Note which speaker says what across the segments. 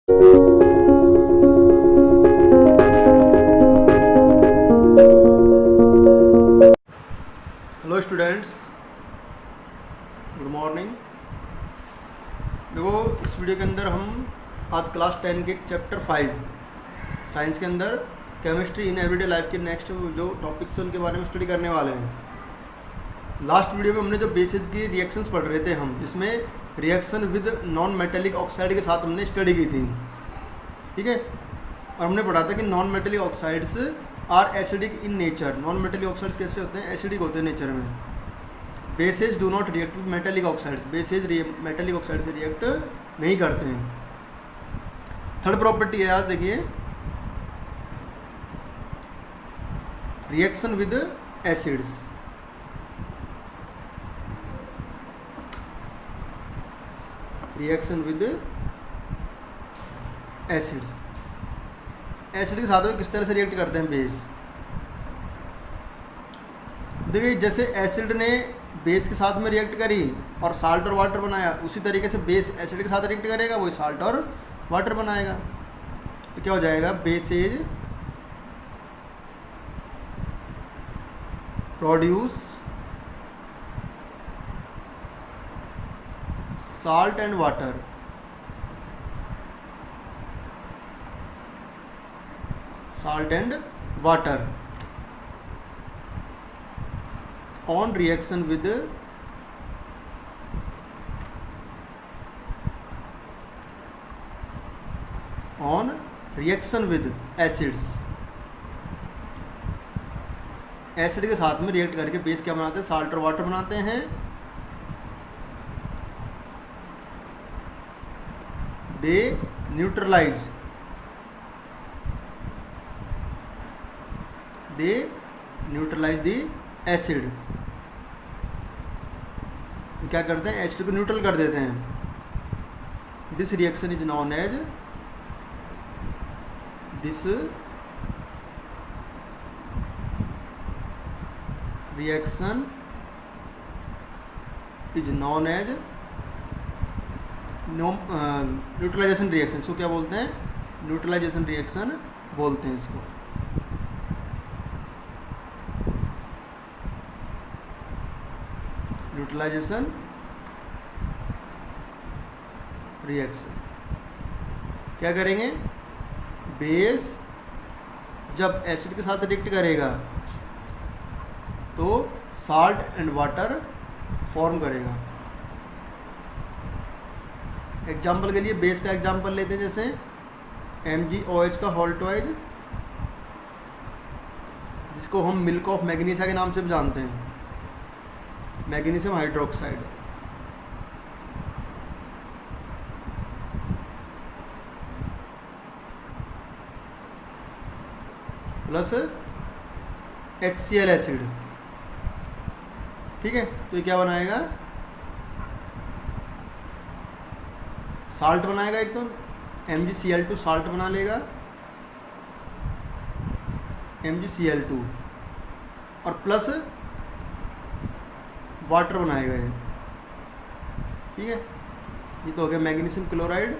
Speaker 1: Hello students, good morning. देखो, इस video के अंदर हम आज क्लास 10 के चैप्टर 5 साइंस के अंदर केमिस्ट्री इन एवरीडे लाइफ के नेक्स्ट जो टॉपिक्स हैं उनके बारे में स्टडी करने वाले हैं। लास्ट वीडियो में हमने जो बेसिस की रिएक्शंस पढ़ रहे थे हम, इसमें reaction with non metallic oxide के साथ हमने स्टडी की थी, ठीक है। और हमने पढ़ा था कि non metallic oxides are acidic in nature. Non metallic oxides कैसे होते हैं? एसिडिक होते हैं नेचर में। Bases do not react with metallic oxides. Bases metallic oxide से रिएक्ट नहीं करते हैं। थर्ड प्रॉपर्टी है, आज देखिए, reaction with acids. Reaction with acids, acid के साथ में किस तरह से रिएक्ट करते हैं बेस। देखिए, जैसे एसिड ने बेस के साथ में रिएक्ट करी और साल्ट और वाटर बनाया, उसी तरीके से बेस एसिड के साथ रिएक्ट करेगा, वही साल्ट और वाटर बनाएगा। तो क्या हो जाएगा? Bases produce salt and water. Salt and water on reaction with acids. Acid के साथ में रिएक्ट करके बेस क्या बनाते हैं? साल्ट और वाटर बनाते हैं। They neutralize the acid. क्या करते हैं? एसिड को न्यूट्रल कर देते हैं। This reaction is known as neutralization reaction. इसको क्या बोलते हैं? न्यूट्रलाइजेशन रिएक्शन बोलते हैं इसको। न्यूट्रलाइजेशन रिएक्शन क्या करेंगे? बेस जब एसिड के साथ रिएक्ट करेगा तो साल्ट एंड वाटर फॉर्म करेगा। एग्जाम्पल के लिए बेस का एग्जाम्पल लेते हैं, जैसे MgOH का हॉल्टवाइज, जिसको हम मिल्क ऑफ मैग्नीशिया के नाम से भी जानते हैं, magnesium hydroxide. Plus HCl acid, ठीक है। तो ये क्या बनाएगा? साल्ट बनाएगा। एक तो MgCl2 साल्ट बना लेगा, MgCl2, और प्लस वाटर बनाएगा ये, ठीक है। ये तो हो गया मैग्नीशियम क्लोराइड।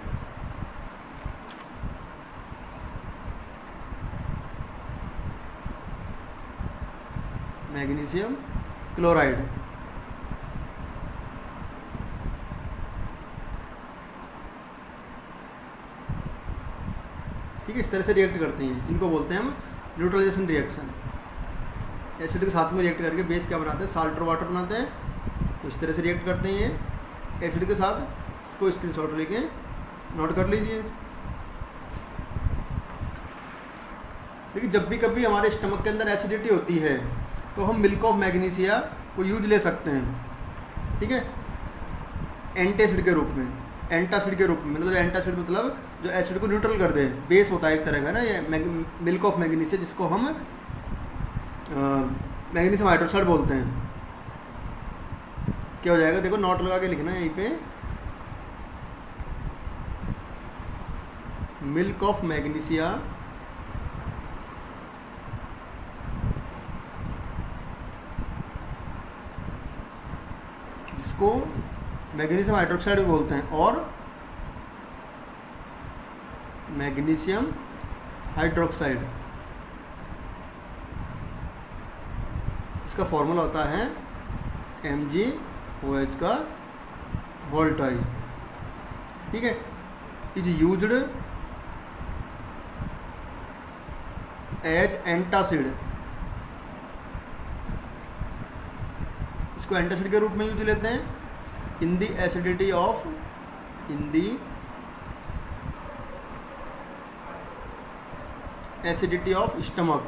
Speaker 1: मैग्नीशियम क्लोराइड, ठीक है। इस तरह से रिएक्ट करते हैं, इनको बोलते हैं हम न्यूट्रलाइजेशन रिएक्शन। एसिड के साथ में रिएक्ट करके बेस क्या बनाते हैं? साल्ट और वाटर बनाते हैं। तो इस तरह से रिएक्ट करते हैं ये एसिड के साथ। इसको स्क्रीनशॉट लेके नोट कर लीजिए। लेकिन जब भी कभी हमारे स्टमक के अंदर एसिडिटी होती है तो हम मिल्क ऑफ मैग्नीशिया को यूज ले सकते हैं, ठीक है, एंटासिड के रूप में। एंटासिड के रूप में मतलब एंटासिड मतलब जो एसिड को न्यूट्रल कर दे। बेस होता है एक तरह का ना ये मिल्क ऑफ मैग्नीशिया, जिसको हम मैग्नीशियम हाइड्रोक्साइड बोलते हैं। क्या हो जाएगा? देखो, नोट लगा के लिखना है यहीं पे, मिल्क ऑफ मैग्नीशिया जिसको मैग्नीशियम हाइड्रोक्साइड भी बोलते हैं, और मैग्नीशियम हाइड्रोक्साइड। इसका फॉर्मूला होता है MgOH का होल टाइप। ठीक है, इज यूज्ड एज एंटासिड। इसको एंटासिड के रूप में यूज लेते हैं इन दी एसिडिटी ऑफ स्टमक।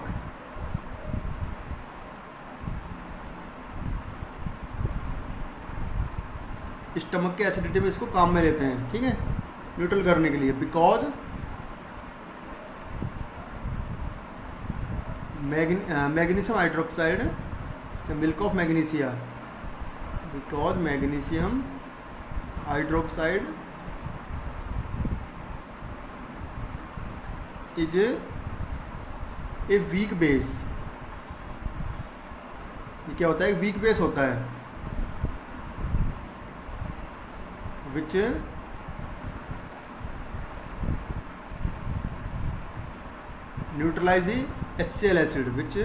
Speaker 1: स्टमक के एसिडिटी में इसको काम में लेते हैं। ठीक है, न्यूट्रल करने के लिए। Because magnesium hydroxide, milk of magnesia, because magnesium hydroxide is a weak base. ये क्या होता है? एक वीक बेस होता है which neutralize the HCl acid, which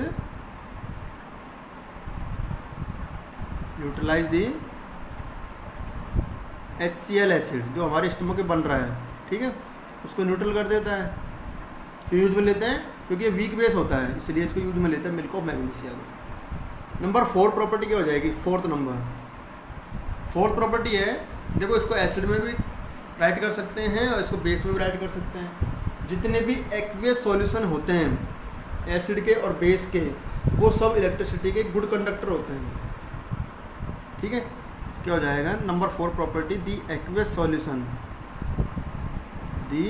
Speaker 1: neutralize the HCl acid जो हमारे स्टमक में बन रहा है। ठीक है, उसको न्यूट्रल कर देता है। क्यों यूज में लेते हैं? क्योंकि ये वीक बेस होता है, इसलिए इसको यूज में लेते हैं मिल्क ऑफ मैग्नीशिया को। नंबर 4 प्रॉपर्टी क्या हो जाएगी? फोर्थ प्रॉपर्टी है, देखो इसको एसिड में भी राइट कर सकते हैं और इसको बेस में भी राइट कर सकते हैं। जितने भी एक्वियस सॉल्यूशन होते हैं एसिड के और बेस के, वो सब इलेक्ट्रिसिटी के गुड कंडक्टर होते हैं। ठीक है, क्या हो जाएगा? Number 4 property, the aqueous solution, the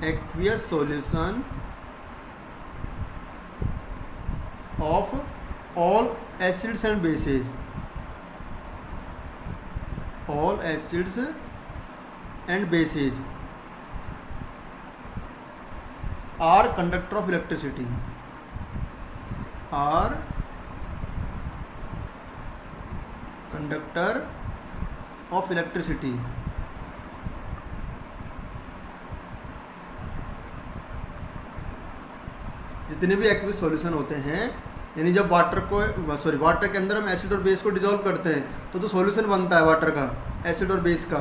Speaker 1: aqueous solution of all acids and bases, all acids and bases are conductor of electricity, are conductor of electricity। जितने भी एक्वियस सॉल्यूशन होते हैं, यानी जब वाटर के अंदर हम एसिड और बेस को डिजोल्व करते हैं तो सॉल्यूशन बनता है वाटर का, एसिड और बेस का,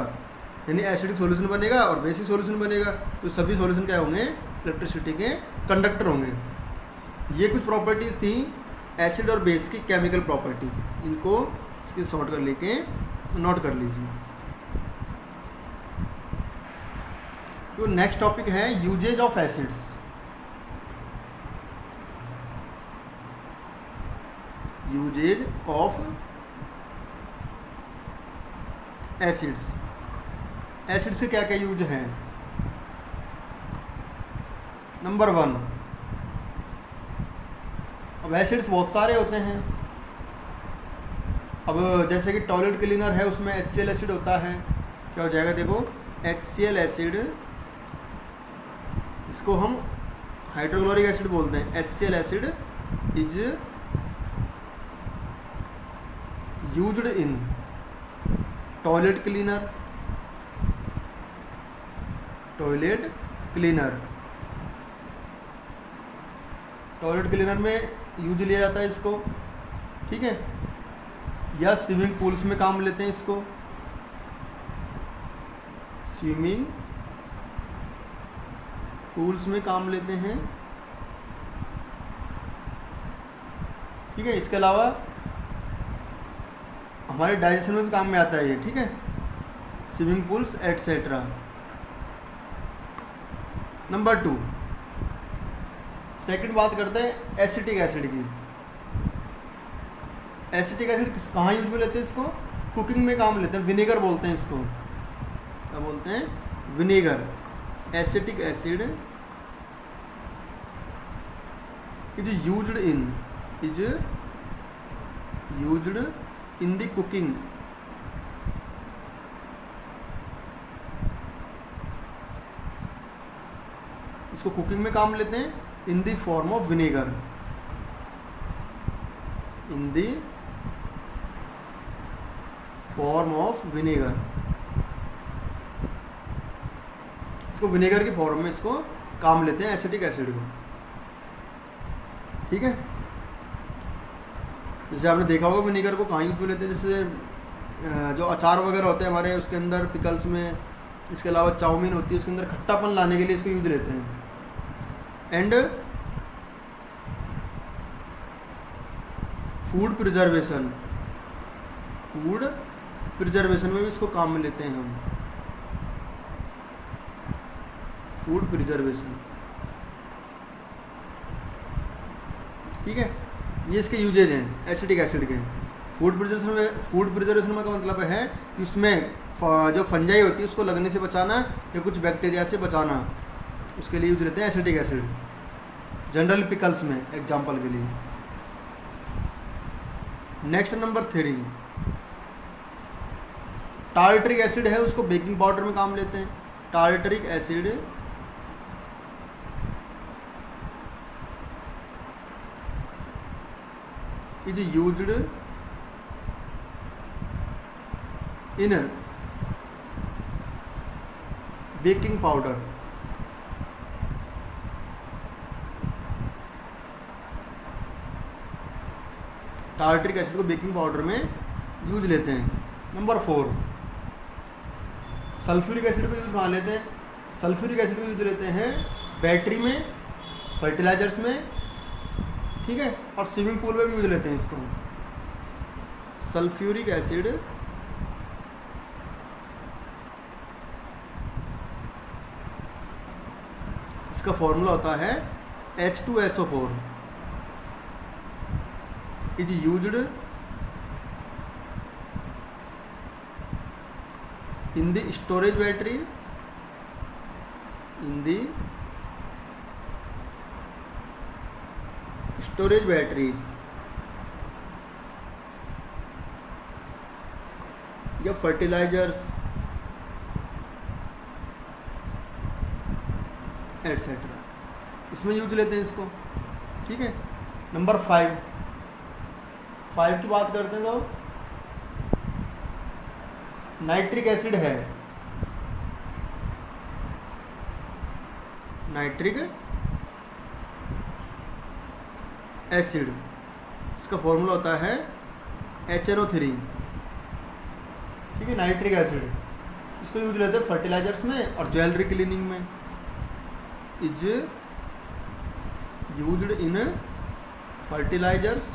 Speaker 1: यानी एसिडिक सॉल्यूशन बनेगा और बेसिक सॉल्यूशन बनेगा। तो सभी सॉल्यूशन क्या होंगे? इलेक्ट्रिसिटी के कंडक्टर होंगे। ये कुछ प्रॉपर्टीज़ थी एसिड और बेस की, केमिकल प्रॉपर्टीज। इनको इसके शॉर्ट कर लेके नोट कर लीजिए। तो नेक्स्ट टॉपिक है uses of acids. Uses of acids. Acids के क्या क्या यूज हैं? नंबर 1, अब एसिड्स बहुत सारे होते हैं। अब जैसे कि टॉयलेट क्लीनर है, उसमें HCl एसिड होता है। क्या हो जाएगा? देखो HCl एसिड, इसको हम हाइड्रोक्लोरिक एसिड बोलते हैं। HCl acid is used in toilet cleaner, toilet cleaner में यूज लिया जाता है इसको। ठीक है, या स्विमिंग पूल्स में काम लेते हैं इसको, स्विमिंग पूल्स में काम लेते हैं। ठीक है, इसके अलावा हमारे डाइजेशन में भी काम में आता है ये। ठीक है, swimming pools etcetera. Number 2, second बात करते हैं एसिटिक एसिड की। एसिटिक एसिड कहाँ यूज में लेते हैं? इसको कुकिंग में काम लेते हैं। विनेगर बोलते हैं इसको। क्या बोलते हैं? Vinegar. Acetic acid is used in the cooking, इसको कुकिंग में काम लेते हैं in the form of vinegar, in the form of vinegar. इसको विनेगर की फॉर्म में इसको काम लेते हैं, एसिटिक एसिड को। ठीक है, जैसे आपने देखा होगा विनेगर को कहाँ यूज में लेते हैं, जैसे जो अचार वगैरह होते हैं हमारे उसके अंदर, पिकल्स में, इसके अलावा चाउमीन होती है उसके अंदर खट्टापन लाने के लिए इसको यूज लेते हैं। एंड फूड प्रिजर्वेशन में भी इसको काम में लेते हैं हम, फूड प्रिजर्वेशन। ठीक है, ये इसके यूजेज हैं एसिटिक एसिड के। फूड प्रिजर्वेशन में का मतलब है कि उसमें जो फंजाई होती है उसको लगने से बचाना या कुछ बैक्टीरिया से बचाना, उसके लिए यूज लेते हैं एसिटिक एसिड, जनरल पिकल्स में एग्जांपल के लिए। नेक्स्ट नंबर 3, टार्टरिक एसिड है, उसको बेकिंग पाउडर में काम लेते हैं। Tartaric acid is used in baking powder. Tartaric acid को बेकिंग पाउडर में यूज लेते हैं। नंबर 4, सल्फ्यूरिक एसिड को यूज कहाँ लेते हैं? सल्फ्यूरिक एसिड को यूज लेते हैं बैटरी में, फर्टिलाइजर्स में, ठीक है, और स्विमिंग पूल में भी यूज लेते हैं इसको। सल्फ्यूरिक एसिड इसका फॉर्मूला होता है H2SO4 is used in the storage battery, in the storage batteries या फर्टिलाइजर्स एटसेट्रा, इसमें यूज लेते हैं इसको। ठीक है, नंबर 5 की बात करते हैं तो नाइट्रिक एसिड है। नाइट्रिक एसिड इसका फॉर्मूला होता है HNO3। ठीक है, नाइट्रिक एसिड इसको यूज लेते हैं फर्टिलाइजर्स में और ज्वेलरी क्लीनिंग में। Is used in fertilizers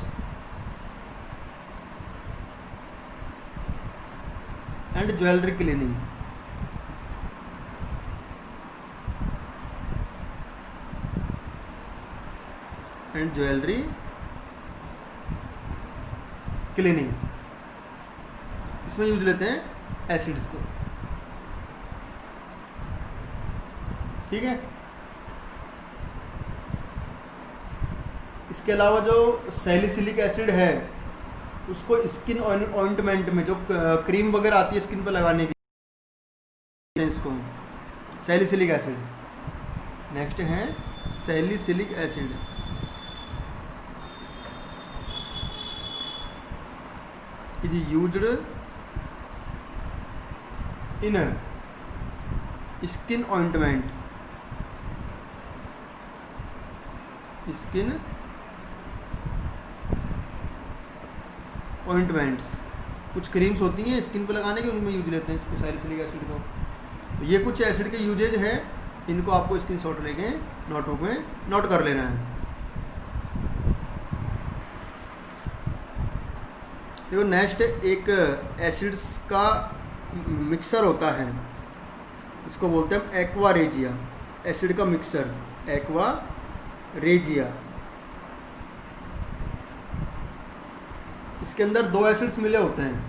Speaker 1: and jewellery cleaning. And jewellery cleaning, इसमें यूज लेते हैं एसिड्स को। ठीक है, इसके अलावा जो सैलिसिलिक एसिड है उसको स्किन ऑइंटमेंट में, जो क्रीम वगैरह आती है स्किन पर लगाने की, इसको सैलिसिलिक एसिड। नेक्स्ट है salicylic acid. Is used in skin ointment, skin ointments, कुछ क्रीम्स होती हैं स्किन पे लगाने के, उनमें यूज लेते हैं इसको सैलिसिलिक एसिड को। तो ये कुछ एसिड के यूजेज हैं, इनको आपको स्क्रीनशॉट लेके नोटबुक में नोट कर लेना है। देखो नेक्स्ट एक एसिड्स का मिक्सर होता है, इसको बोलते हैं हम एक्वा रेजिया, एसिड का मिक्सर एक्वा रेजिया। इसके अंदर 2 एसिड्स मिले होते हैं,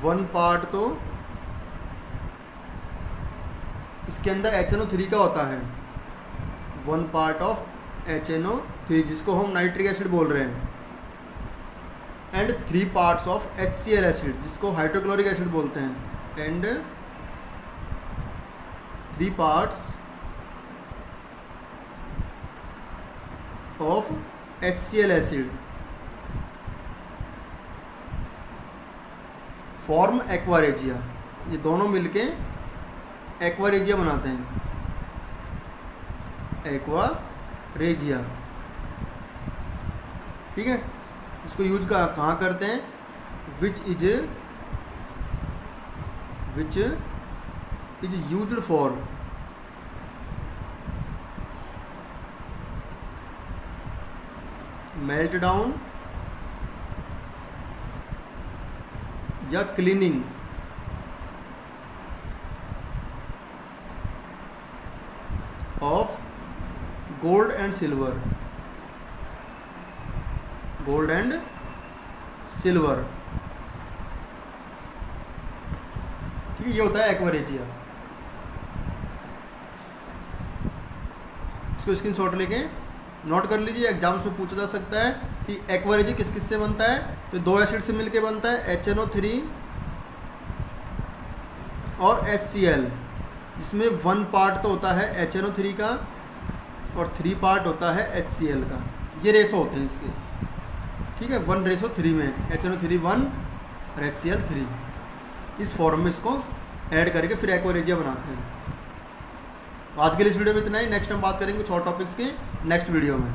Speaker 1: 1 पार्ट तो इसके अंदर HNO3 का होता है, 1 पार्ट ऑफ HNO3 जिसको हम नाइट्रिक एसिड बोल रहे हैं, and 3 parts of HCl acid जिसको हाइड्रोक्लोरिक एसिड बोलते हैं, and 3 parts of HCl acid form aqua regia. ये दोनों मिलके एक्वारेजिया बनाते हैं, एक्वारेजिया। ठीक है, इसको यूज कहाँ करते हैं? Which is used for melt down या cleaning of gold and silver, gold and silver. ठीक है, ये होता है एक्वारेजिया। इसको स्क्रीनशॉट लेके नोट कर लीजिए, एग्जाम्स में पूछा जा सकता है कि एक्वारेजिया किस किस से बनता है। तो दो एसिड से मिलके बनता है, HNO3 और HCl, जिसमें 1 पार्ट तो होता है HNO3 का और 3 पार्ट होता है HCl का। ये रेशो होते हैं इसके। ठीक है, 1:3 में HNO3 1 और HCl 3। इस फॉर्म में इसको ऐड करके फिर एक्वारेजिया बनाते हैं। आज के लिए इस वीडियो में इतना ही। नेक्स्ट हम बात करेंगे कुछ और टॉपिक्स के नेक्स्ट वीडियो में।